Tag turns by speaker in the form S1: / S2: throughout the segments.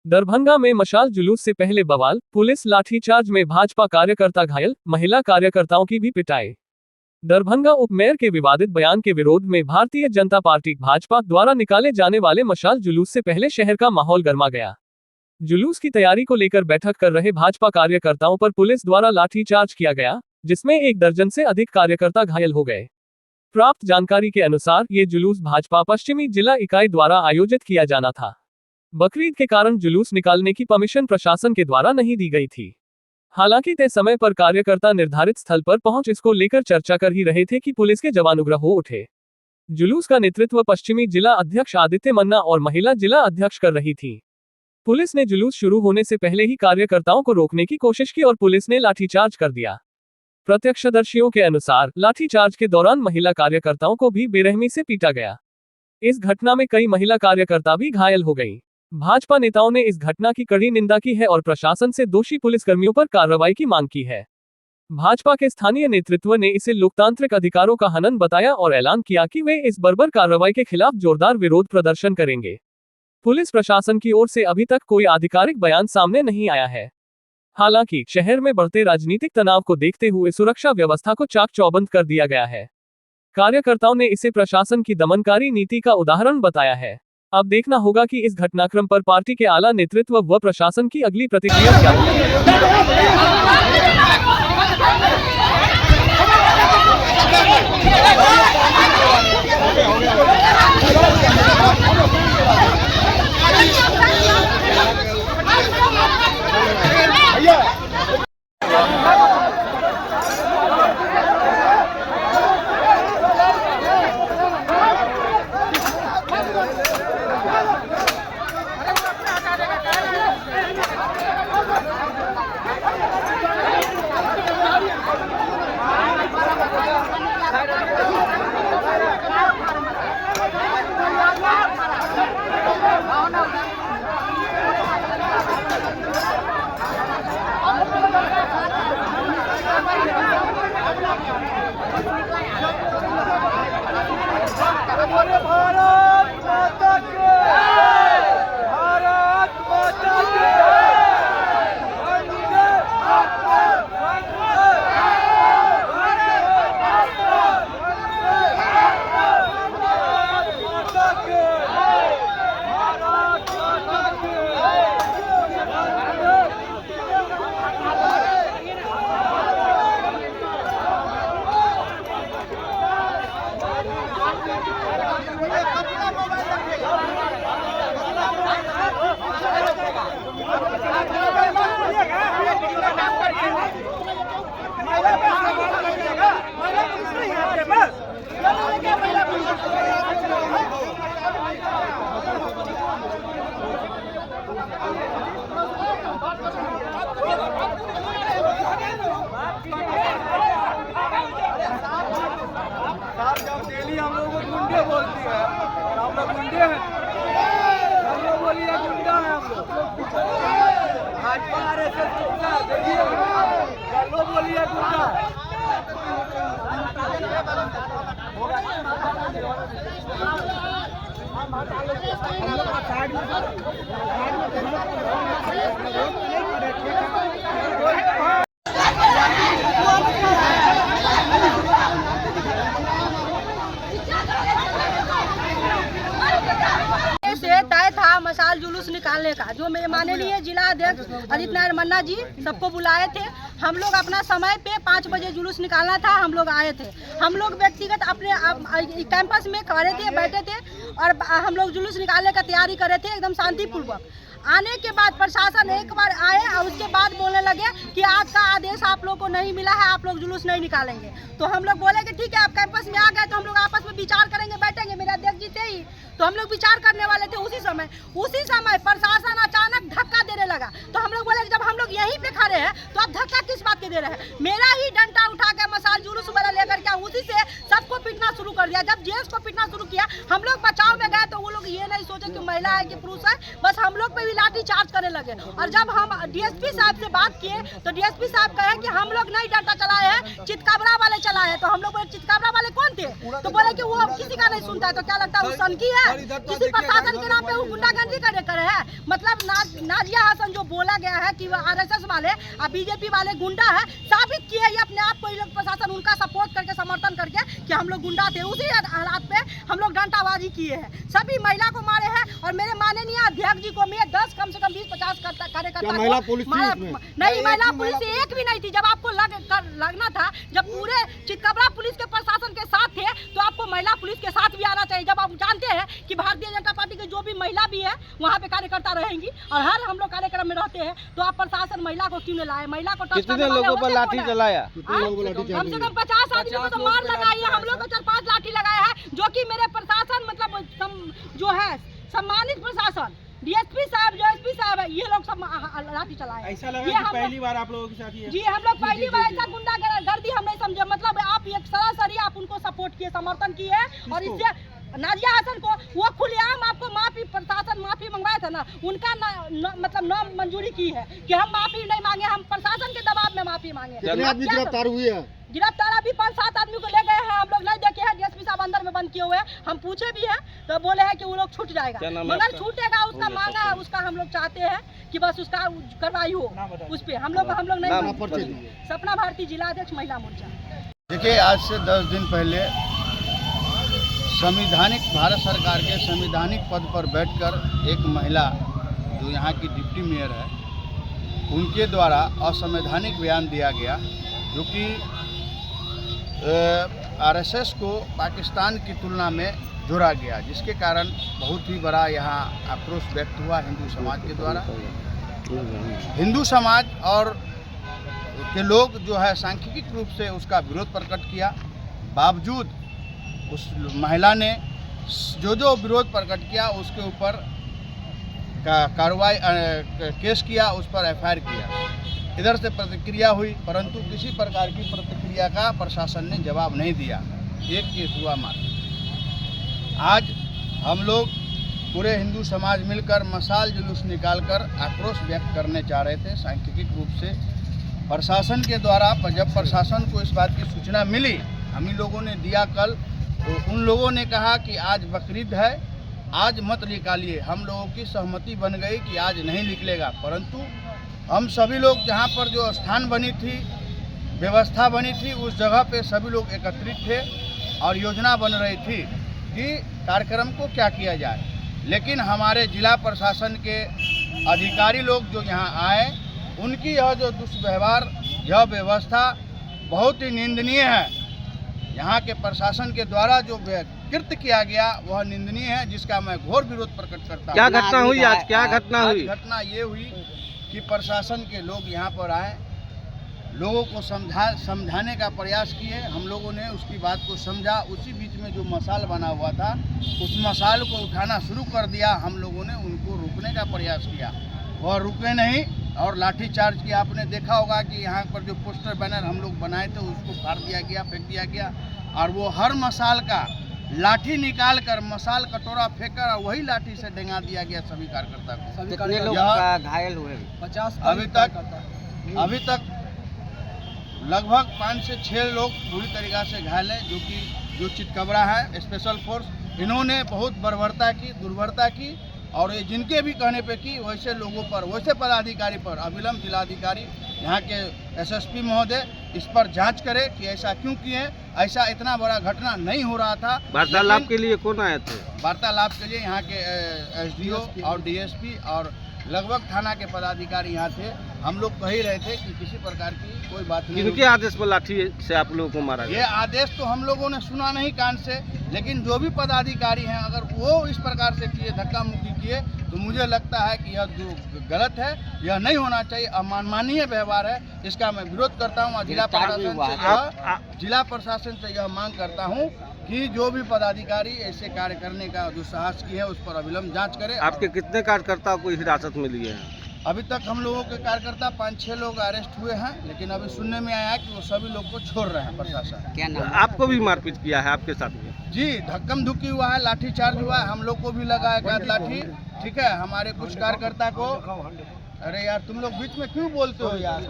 S1: दरभंगा में मशाल जुलूस से पहले बवाल, पुलिस लाठीचार्ज में भाजपा कार्यकर्ता घायल, महिला कार्यकर्ताओं की भी पिटाई। दरभंगा उप मेयर के विवादित बयान के विरोध में भारतीय जनता पार्टी भाजपा द्वारा निकाले जाने वाले मशाल जुलूस से पहले शहर का माहौल गर्मा गया। जुलूस की तैयारी को लेकर बैठक कर रहे भाजपा कार्यकर्ताओं पर पुलिस द्वारा लाठीचार्ज किया गया, जिसमें 1 दर्जन से अधिक कार्यकर्ता घायल हो गए। प्राप्त जानकारी के अनुसार ये जुलूस भाजपा पश्चिमी जिला इकाई द्वारा आयोजित किया जाना था। बकरीद के कारण जुलूस निकालने की परमिशन प्रशासन के द्वारा नहीं दी गई थी। हालांकि तय समय पर कार्यकर्ता निर्धारित स्थल पर पहुंच इसको लेकर चर्चा कर ही रहे थे कि पुलिस के जवानुग्रह हो उठे। जुलूस का नेतृत्व पश्चिमी जिला अध्यक्ष आदित्य मन्ना और महिला जिला अध्यक्ष कर रही थी। पुलिस ने जुलूस शुरू होने से पहले ही कार्यकर्ताओं को रोकने की कोशिश की और पुलिस ने लाठीचार्ज कर दिया। प्रत्यक्षदर्शियों के अनुसार लाठीचार्ज के दौरान महिला कार्यकर्ताओं को भी बेरहमी से पीटा गया। इस घटना में कई महिला कार्यकर्ता भी घायल हो गई। भाजपा नेताओं ने इस घटना की कड़ी निंदा की है और प्रशासन से दोषी पुलिसकर्मियों पर कार्रवाई की मांग की है। भाजपा के स्थानीय नेतृत्व ने इसे लोकतांत्रिक अधिकारों का हनन बताया और ऐलान किया कि वे इस बर्बर कार्रवाई के खिलाफ जोरदार विरोध प्रदर्शन करेंगे। पुलिस प्रशासन की ओर से अभी तक कोई आधिकारिक बयान सामने नहीं आया है। हालांकि शहर में बढ़ते राजनीतिक तनाव को देखते हुए सुरक्षा व्यवस्था को चाक चौबंद कर दिया गया है। कार्यकर्ताओं ने इसे प्रशासन की दमनकारी नीति का उदाहरण बताया है। अब देखना होगा कि इस घटनाक्रम पर पार्टी के आला नेतृत्व व प्रशासन की अगली प्रतिक्रिया क्या
S2: डेली हम लोग को गुंडे बोलती है, हम लोग गुंडे हैं, हम लोग बोलिए गुंडा है हम लोग। भाजपा RSS गुंडा, देखिए हम लोग बोलिए गुंडा।
S3: तय था मशाल जुलूस निकालने का, जो मेरे माननीय जिला अध्यक्ष आदित्य नारायण मन्ना जी सबको बुलाए थे। हम लोग अपना समय पे 5 बजे जुलूस निकालना था, हम लोग आए थे। हम लोग व्यक्तिगत अपने कैंपस में खड़े थे, बैठे थे और हम लोग जुलूस निकालने का तैयारी कर रहे थे एकदम शांतिपूर्वक। आने के बाद प्रशासन एक बार आए और उसके बाद बोलने लगे कि आज का आदेश आप लोग को नहीं मिला है, आप लोग जुलूस नहीं निकालेंगे। तो हम लोग बोले कि ठीक है, आप कैंपस में आ गए तो हम लोग आपस में विचार करेंगे, बैठेंगे। मेरे अध्यक्ष जी थे ही, तो हम लोग विचार करने वाले थे। उसी समय प्रशासन अचानक धक्का देने लगा। तो हम लोग बोले जब हम लोग यहीं पे खड़े हैं तो आप धक्का किस बात के दे रहे हैं। मेरा ही डंडा उठा के मशाल जुलूस वाला लेकर के उसी से सबको पीटना शुरू कर दिया। जब जेएस को पीटना शुरू किया, हम लोग बचाव में गए तो वो लोग ये नहीं सोचे कि महिला है कि पुरुष है, बस हम लोग पे भी लाठी चार्ज करने लगे। और जब हम डीएसपी साहब से बात किए तो डीएसपी साहब कहे कि हम लोग नहीं डंडा चलाए हैं, चितकाबरा वाले चलाए हैं। तो हम लोग बोले चितकाबरा वाले कौन थे? तो बोले कि वो किसी का नहीं सुनता है, तो क्या लगता है वो सनकी है? किसी प्रशासन के नाम पे वो गुंडागर्दी करे है। मतलब नाजिया हसन जो बोला गया है कि वो RSS वाले और बीजेपी वाले गुंडा है, साबित किए ये अपने आप को। ये लोग प्रशासन उनका सपोर्ट करके, समर्थन करके कि हम लोग गुंडा थे, उसी हालात पे हम लोग डंडाबाजी किए हैं। सभी महिला को मारे हैं और मेरे माननीय अध्यक्ष जी को मैं 10 कम से कम 20-50 कार्यकर्ता नहीं, महिला पुलिस एक भी नहीं थी। जब आपको लगना था, जब पूरे चितकबरा पुलिस के प्रशासन के साथ थे, तो आपको महिला पुलिस के साथ भी आना चाहिए। जब आप जानते हैं कि भारतीय जनता पार्टी के जो भी महिला भी है वहाँ पे कार्यकर्ता रहेंगी और हर हम लोग कार्यक्रम में रहते हैं, तो आप प्रशासन महिला को क्यों नहीं लाए? महिला को
S4: कितने लोगों पर लाठी चलाया?
S3: कम से कम 50 आदमी को तो मार लगाई है। हम लोग को 4-5 लाठी लगाया है, जो कि मेरे प्रशासन मतलब जो है सम्मानित प्रशासन DSP साहब, जो SP साहब है, ये लोग सब लाठी चलाए।
S4: ऐसा लगा कि पहली बार आप लोगों के साथ ये?
S3: जी, हम लोग पहली बार ऐसा गुंडागर्दी हम नहीं समझे। मतलब आप एक सरासरी आप उनको सपोर्ट किए, समर्थन किए, और इससे नाजिया हसन को वो खुलेआम आपको माफी, प्रशासन माफी मंगवाया था ना, उनका मतलब न मंजूरी की है कि हम माफी नहीं मांगे, हम प्रशासन के दबाव में माफी मांगे।
S5: कितने आदमी गिरफ्तार हुए हैं?
S3: गिरफ्तार अभी 5-7 आदमी को ले गए हैं, हम लोग नहीं देखे हैं। DSP साहब अंदर में बंद किए हुए हैं, हम पूछे भी हैं तो बोले हैं कि वो लोग छूट जाएगा, मगर छूटेगा उसका मांगा है, उसका हम लोग चाहते हैं कि बस उसका कार्रवाई हो उस पे। हम लोग नहीं। सपना भारती, जिला अध्यक्ष, महिला मोर्चा।
S5: देखिए, आज से 10 दिन पहले संविधानिक भारत सरकार के संवैधानिक पद पर बैठकर एक महिला जो यहाँ की डिप्टी मेयर है, उनके द्वारा असंवैधानिक बयान दिया गया, जो कि RSS को पाकिस्तान की तुलना में जोड़ा गया, जिसके कारण बहुत ही बड़ा यहाँ आक्रोश व्यक्त हुआ हिंदू समाज के द्वारा। हिंदू समाज और के लोग जो है सांख्यिक रूप से उसका विरोध प्रकट किया। बावजूद उस महिला ने जो विरोध प्रकट किया उसके ऊपर कार्रवाई केस किया, उस पर FIR किया। इधर से प्रतिक्रिया हुई, परंतु किसी प्रकार की प्रतिक्रिया का प्रशासन ने जवाब नहीं दिया। एक केस हुआ मात्र। आज हम लोग पूरे हिंदू समाज मिलकर मशाल जुलूस निकालकर आक्रोश व्यक्त करने चाह रहे थे सांख्यिक रूप से प्रशासन के द्वारा। जब प्रशासन को इस बात की सूचना मिली, हम ही लोगों ने दिया कल, तो उन लोगों ने कहा कि आज बकरीद है, आज मत निकालिए। हम लोगों की सहमति बन गई कि आज नहीं निकलेगा, परंतु हम सभी लोग जहाँ पर जो स्थान बनी थी, व्यवस्था बनी थी, उस जगह पे सभी लोग एकत्रित थे और योजना बन रही थी कि कार्यक्रम को क्या किया जाए। लेकिन हमारे जिला प्रशासन के अधिकारी लोग जो यहाँ आए, उनकी यह जो दुष्व्यवहार, यह व्यवस्था बहुत ही निंदनीय है। यहाँ के प्रशासन के द्वारा जो कृत्य किया गया वह निंदनीय है, जिसका मैं घोर विरोध प्रकट करता हूँ।
S4: क्या घटना हुई आज? क्या घटना हुई?
S5: घटना ये हुई कि प्रशासन के लोग यहाँ पर आए, लोगों को समझाने का प्रयास किए। हम लोगों ने उसकी बात को समझा। उसी बीच में जो मशाल बना हुआ था, उस मशाल को उठाना शुरू कर दिया। हम लोगों ने उनको रोकने का प्रयास किया, वह रुके नहीं और लाठीचार्ज किया। आपने देखा होगा कि यहाँ पर जो पोस्टर बैनर हम लोग बनाए थे उसको फाड़ दिया गया, फेंक दिया गया, और वो हर मशाल का लाठी निकाल कर मशाल कटोरा फेंकर और वही लाठी से डेंगा दिया गया सभी कार्यकर्ता को।
S4: कितने लोग घायल हुए?
S3: 50।
S5: अभी तक लगभग 5 से 6 लोग पूरी तरीक़ा से घायल हैं, जो चितकबरा है स्पेशल फोर्स। इन्होंने बहुत बर्बरता की, दुर्बरता की, और ये जिनके भी कहने पे की, वैसे लोगों पर, वैसे पदाधिकारी पर अविलंब जिलाधिकारी यहाँ के SSP महोदय इस पर जांच करे कि ऐसा क्यों किए। ऐसा इतना बड़ा घटना नहीं हो रहा था।
S4: वार्तालाप के लिए कौन आए थे?
S5: वार्तालाप के लिए यहाँ के SDO और DSP और लगभग थाना के पदाधिकारी यहाँ थे। हम लोग कह ही रहे थे कि किसी प्रकार की कोई बात नहीं।
S4: किनके आदेश पर लाठी से आप लोगों को मारा गया?
S5: ये आदेश तो हम लोगों ने सुना नहीं कान से, लेकिन जो भी पदाधिकारी हैं अगर वो इस प्रकार से किए, धक्का मुक्की किए, तो मुझे लगता है कि यह जो गलत है, यह नहीं होना चाहिए, अमानवीय व्यवहार है। इसका मैं विरोध करता हूँ। जिला प्रशासन से यह मांग करता हूँ कि जो भी पदाधिकारी ऐसे कार्य करने का जो साहस की है, उस पर अविलंब जांच करे।
S4: आपके कितने कार्यकर्ताओं को हिरासत में लिए हैं?
S5: अभी तक हम लोगों के कार्यकर्ता 5-6 लोग अरेस्ट हुए हैं, लेकिन अभी सुनने में आया है कि वो सभी लोग को छोड़ रहे हैं प्रशासन।
S4: क्या नाम? आपको भी मारपीट किया है आपके साथ में?
S5: जी, धक्कम धुक्की हुआ है, लाठीचार्ज हुआ है, हम लोग को भी लगा है लाठी। ठीक है, हमारे कुछ कार्यकर्ता को। अरे यार, तुम लोग बीच में क्यों बोलते हो यार?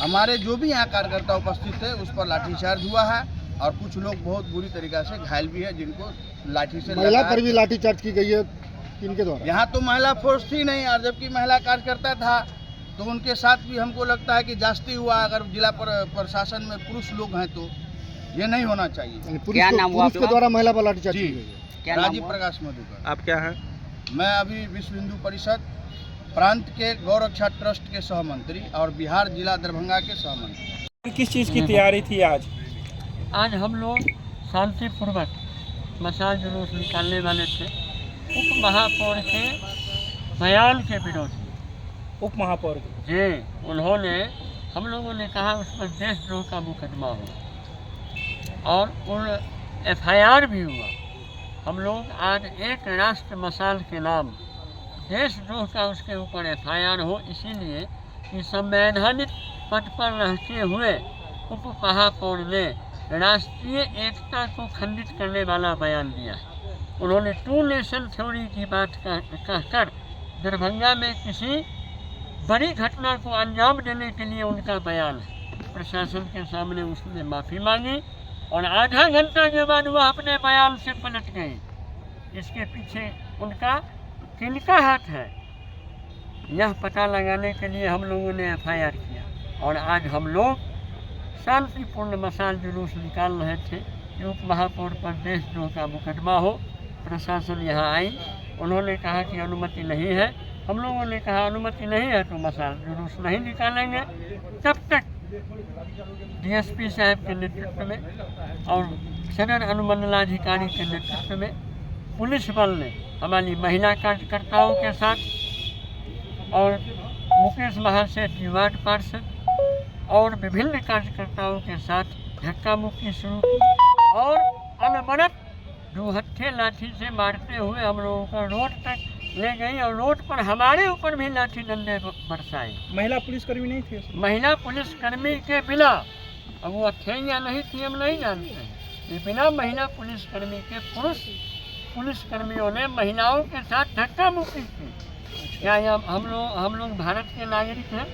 S5: हमारे जो भी यहाँ कार्यकर्ता उपस्थित थे उस पर लाठीचार्ज हुआ है और कुछ लोग बहुत बुरी तरीक़ा से घायल भी है, जिनको लाठी से
S6: महिला
S5: लगाया।
S6: पर भी लाठीचार्ज की गई है किनके द्वारा?
S5: यहाँ तो महिला फोर्स थी नहीं, और जबकि महिला कार्यकर्ता था तो उनके साथ भी हमको लगता है कि जास्ती हुआ। अगर जिला प्रशासन में पुरुष लोग हैं तो ये नहीं होना चाहिए।
S6: यानी पुलिस के द्वारा महिला पर लाठीचार्ज
S5: जी।
S6: की गई है।
S5: राजीव प्रकाश मधुकर।
S4: आप क्या हैं?
S5: मैं अभी विश्व हिंदू परिषद प्रांत के गौ रक्षा ट्रस्ट के सहमंत्री और बिहार जिला दरभंगा के सहमंत्री।
S7: किस चीज़ की तैयारी थी आज?
S8: आज हम लोग शांतिपूर्वक मशाल जुलूस निकालने वाले थे उप महापौर के बयान के विरोध में।
S7: उप महापौर
S8: जी, उन्होंने, हम लोगों ने कहा उस पर देशद्रोह का मुकदमा हो और उन FIR भी हुआ। हम लोग आज एक राष्ट्र मशाल के नाम देशद्रोह का उसके ऊपर FIR हो, इसीलिए कि संवैधानिक पद पर रहते हुए उप महापौर ने राष्ट्रीय एकता को खंडित करने वाला बयान दिया है। उन्होंने 2 नेशन थ्योरी की बात कहकर दरभंगा में किसी बड़ी घटना को अंजाम देने के लिए उनका बयान है। प्रशासन के सामने उसने माफ़ी मांगी और आधा घंटा के बाद वह अपने बयान से पलट गई। इसके पीछे उनका किनका हाथ है, यह पता लगाने के लिए हम लोगों ने FIR किया और आज हम लोग शांतिपूर्ण मशाल जुलूस निकाल रहे थे कि उप महापौर पर देशद्रोह का मुकदमा हो। प्रशासन यहाँ आई, उन्होंने कहा कि अनुमति नहीं है। हम लोगों ने कहा अनुमति नहीं है तो मशाल जुलूस नहीं निकालेंगे। तब तक DSP साहब के नेतृत्व में और सदर अनुमंडलाधिकारी के नेतृत्व में पुलिस बल ने हमारी महिला कार्यकर्ताओं के साथ और मुकेश महासेठ वार्ड पार्षद और विभिन्न कार्यकर्ताओं के साथ धक्का मुक्की शुरू की और अनवरत दूहत्थे लाठी से मारते हुए हम लोगों को रोड तक ले गई और रोड पर हमारे ऊपर भी लाठी डंडे बरसाए।
S7: महिला पुलिसकर्मी नहीं थी?
S8: महिला पुलिसकर्मी के बिना, अब वो थे या नहीं थी हम नहीं जानते हैं, ये बिना महिला पुलिसकर्मी के पुरुष पुलिसकर्मियों ने महिलाओं के साथ धक्का मुक्की की। क्या हम लोग भारत के नागरिक हैं?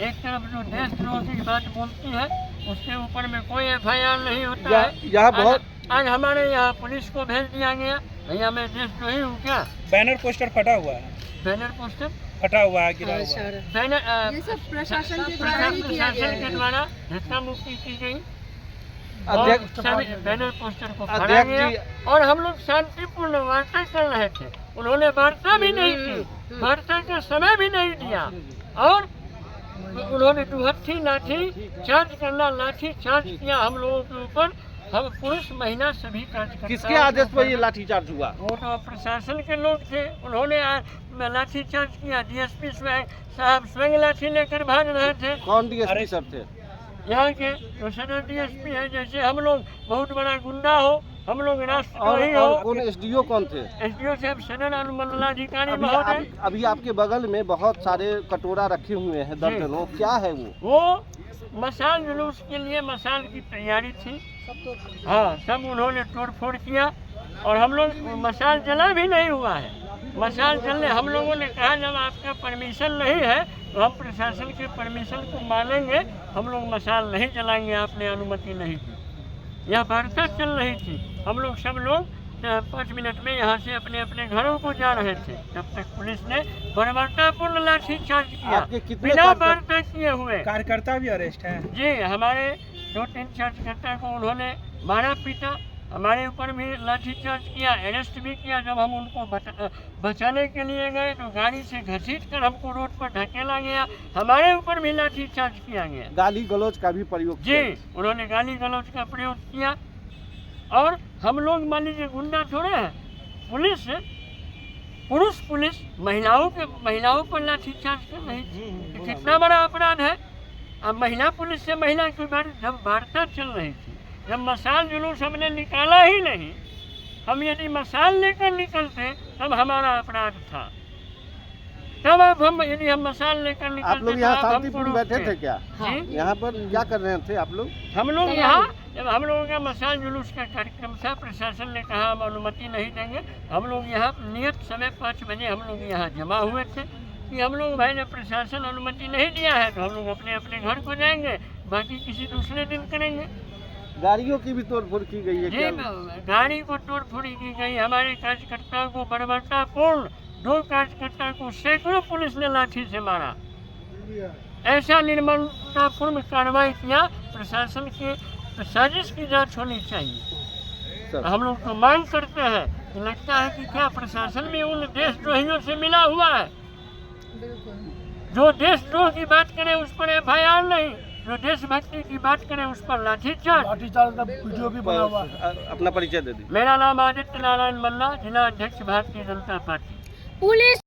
S8: एक तरफ जो देशद्रोह की बात बोलती है उसके ऊपर में कोई FIR नहीं होता है।
S4: यहाँ बहुत
S8: आज हमारे यहाँ पुलिस को भेज दिया गया, भैया मैं देशद्रोही हूँ क्या?
S7: बैनर पोस्टर फटा हुआ है।
S8: बैनर पोस्टर
S7: फटा हुआ है, गिरा हुआ है।
S8: बैनर
S3: ये सब प्रशासन के
S8: प्रशासन के द्वारा धक्का मुक्की की गई और
S4: अध्यक्ष
S8: बैनर पोस्टर को फाड़ा गया और हम लोग शांतिपूर्ण वार्ता कर रहे थे। उन्होंने वार्ता भी नहीं की, वार्ता का समय भी नहीं दिया और उन्होंने दुहत्थी लाठी चार्ज किया हम लोगों के ऊपर। हम पुरुष महिला सभी कार्यकर्ता।
S4: किसके आदेश पर ये लाठीचार्ज हुआ?
S8: वो तो प्रशासन के लोग थे, उन्होंने लाठी चार्ज किया। DSP साहब स्वयं लाठी लेकर भाग रहे थे।
S4: कौन DSP सब थे?
S8: यहाँ के तो सदर DSP है। जैसे हम लोग बहुत बड़ा गुंडा हो, हम लोग राष्ट्रद्रोही हो।
S4: कौन SDO कौन थे?
S8: SDO साहब सदर अनुमंडलाधिकारी महोदय।
S4: अभी आपके बगल में बहुत सारे कटोरा रखे हुए हैं दर्जनों, क्या है
S8: वो मशाल जुलूस के लिए मशाल की तैयारी थी। हाँ, सब उन्होंने तोड़ फोड़ किया और हम लोग मशाल जला भी नहीं हुआ है। मशाल जलने हम लोगों ने कहा जब आपका परमिशन नहीं है तो हम प्रशासन के परमिशन को मानेंगे, हम लोग मशाल नहीं जलाएंगे, आपने अनुमति नहीं दी। यह वार्ता चल रही थी, हम लोग सब लोग 5 मिनट में यहाँ से अपने अपने घरों को जा रहे थे। तब तक पुलिस ने बर्बरतापूर्ण लाठी चार्ज किया बिना वार्ता किए हुए।
S7: कार्यकर्ता भी अरेस्ट है?
S8: जी, हमारे 2-3 कार्यकर्ता को उन्होंने मारा पीटा, हमारे ऊपर भी लाठी चार्ज किया, अरेस्ट भी किया। जब हम उनको बचाने के लिए गए तो गाड़ी से घसीट कर हमको रोड पर ढकेला गया, हमारे ऊपर भी लाठी चार्ज किया गया।
S4: गाली गलौज का भी प्रयोग
S8: जी, उन्होंने गाली गलौज का प्रयोग किया। और हम लोग मान लीजिए गुंडा थोड़े हैं, पुलिस महिलाओं पर लाठी चार्ज कर रही थी। कितना बड़ा अपराध है। अब महिला पुलिस से महिला की जब वार्ता चल रही थी, जब मशाल जुलूस हमने निकाला ही नहीं, हम यदि मशाल लेकर निकलते तब हमारा अपराध था। तब अब हम यदि हम मशाल लेकर निकलते,
S4: आप लोग यहाँ शांतिपूर्ण बैठे थे क्या?
S8: हाँ।
S4: यहाँ पर क्या कर रहे थे आप लोग?
S8: हम लोग यहाँ जब हम लोगों का मशाल जुलूस का कार्यक्रम था, प्रशासन ने कहा हम अनुमति नहीं देंगे। हम लोग यहाँ नियत समय 5 बजे हम लोग यहाँ जमा हुए थे कि हम लोग भाई ने प्रशासन अनुमति नहीं दिया है तो हम लोग अपने अपने घर को जाएंगे, बाकी किसी दूसरे दिन करेंगे।
S4: गाड़ियों की भी तोड़फोड़ की गई है
S8: जी,
S4: क्या?
S8: गाड़ी को तोड़फोड़ी की गई। हमारे कार्यकर्ताओं को बर्बरतापूर्ण 2 कार्यकर्ताओं को सैकड़ों पुलिस ने लाठी से मारा। ऐसा निर्ममतापूर्ण कार्रवाई किया। प्रशासन की साजिश की जांच होनी चाहिए।
S4: सर।
S8: हम लोग तो मांग करते हैं कि लगता है कि क्या प्रशासन भी उन देशद्रोहियों से मिला हुआ है। जो देशद्रोह की बात करे उस पर FIR नहीं, जो देशभक्ति की बात करे उस पर लाठीचार्ज।
S7: वीडियो भी बना हुआ है।
S4: अपना परिचय दे दीजिए।
S8: मेरा नाम आदित्य नारायण मन्ना, जिला अध्यक्ष भारतीय जनता पार्टी।
S3: पुलिस